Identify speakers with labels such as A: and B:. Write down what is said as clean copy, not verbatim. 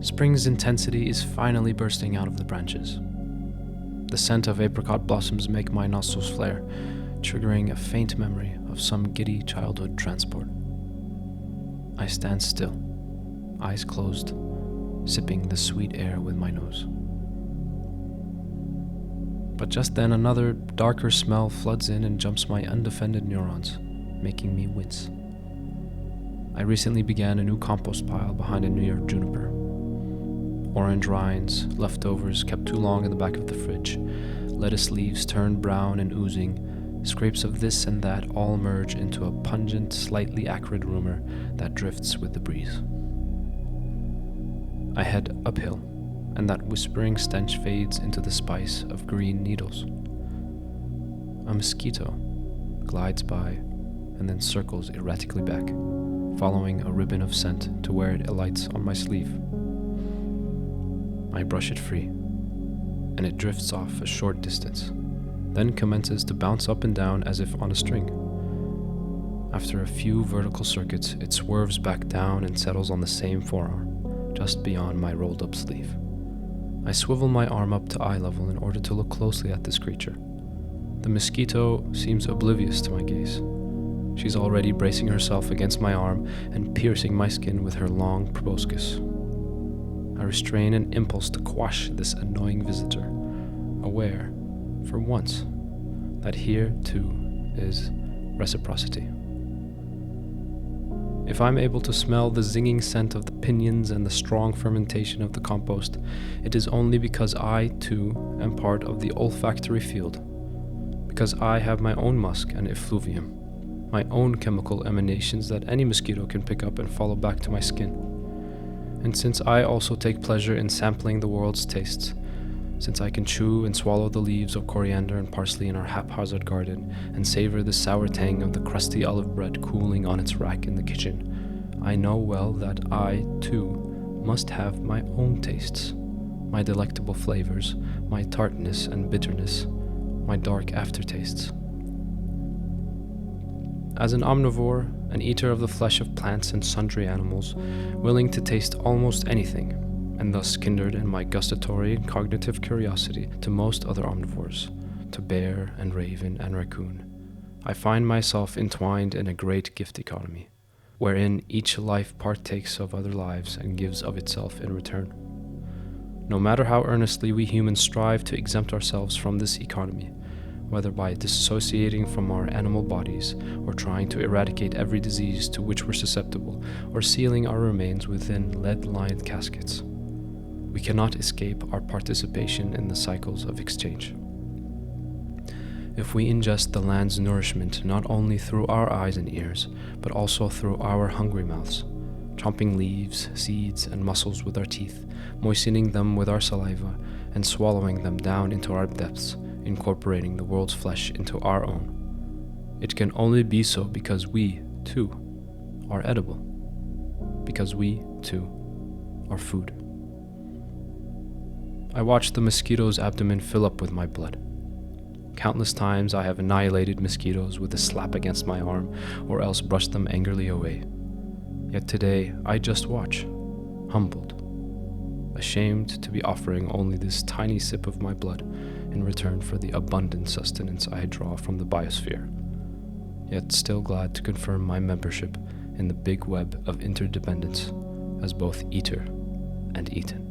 A: Spring's intensity is finally bursting out of the branches. The scent of apricot blossoms make my nostrils flare, triggering a faint memory of some giddy childhood transport. I stand still, eyes closed, sipping the sweet air with my nose. But just then another, darker smell floods in and jumps my undefended neurons, making me wince. I recently began a new compost pile behind a New York juniper. Orange rinds, leftovers kept too long in the back of the fridge, lettuce leaves turned brown and oozing, scrapes of this and that all merge into a pungent, slightly acrid rumor that drifts with the breeze. I head uphill, and that whispering stench fades into the spice of green needles. A mosquito glides by and then circles erratically back, following a ribbon of scent to where it alights on my sleeve. I brush it free, and it drifts off a short distance, then commences to bounce up and down as if on a string. After a few vertical circuits, it swerves back down and settles on the same forearm, just beyond my rolled-up sleeve. I swivel my arm up to eye level in order to look closely at this creature. The mosquito seems oblivious to my gaze. She's already bracing herself against my arm and piercing my skin with her long proboscis. I restrain an impulse to quash this annoying visitor, aware, for once, that here, too, is reciprocity. If I'm able to smell the zinging scent of the pinions and the strong fermentation of the compost, it is only because I, too, am part of the olfactory field, because I have my own musk and effluvium, my own chemical emanations that any mosquito can pick up and follow back to my skin. And since I also take pleasure in sampling the world's tastes, since I can chew and swallow the leaves of coriander and parsley in our haphazard garden and savor the sour tang of the crusty olive bread cooling on its rack in the kitchen, I know well that I, too, must have my own tastes, my delectable flavors, my tartness and bitterness, my dark aftertastes. As an omnivore, an eater of the flesh of plants and sundry animals, willing to taste almost anything, and thus kindred in my gustatory and cognitive curiosity to most other omnivores, to bear and raven and raccoon, I find myself entwined in a great gift economy, wherein each life partakes of other lives and gives of itself in return. No matter how earnestly we humans strive to exempt ourselves from this economy, whether by dissociating from our animal bodies, or trying to eradicate every disease to which we're susceptible, or sealing our remains within lead-lined caskets, we cannot escape our participation in the cycles of exchange. If we ingest the land's nourishment not only through our eyes and ears, but also through our hungry mouths, chomping leaves, seeds, and mussels with our teeth, moistening them with our saliva, and swallowing them down into our depths, incorporating the world's flesh into our own, it can only be so because we, too, are edible, because we, too, are food. I watch the mosquito's abdomen fill up with my blood. Countless times I have annihilated mosquitoes with a slap against my arm, or else brushed them angrily away. Yet today I just watch, humbled, ashamed to be offering only this tiny sip of my blood in return for the abundant sustenance I draw from the biosphere, yet still glad to confirm my membership in the big web of interdependence as both eater and eaten.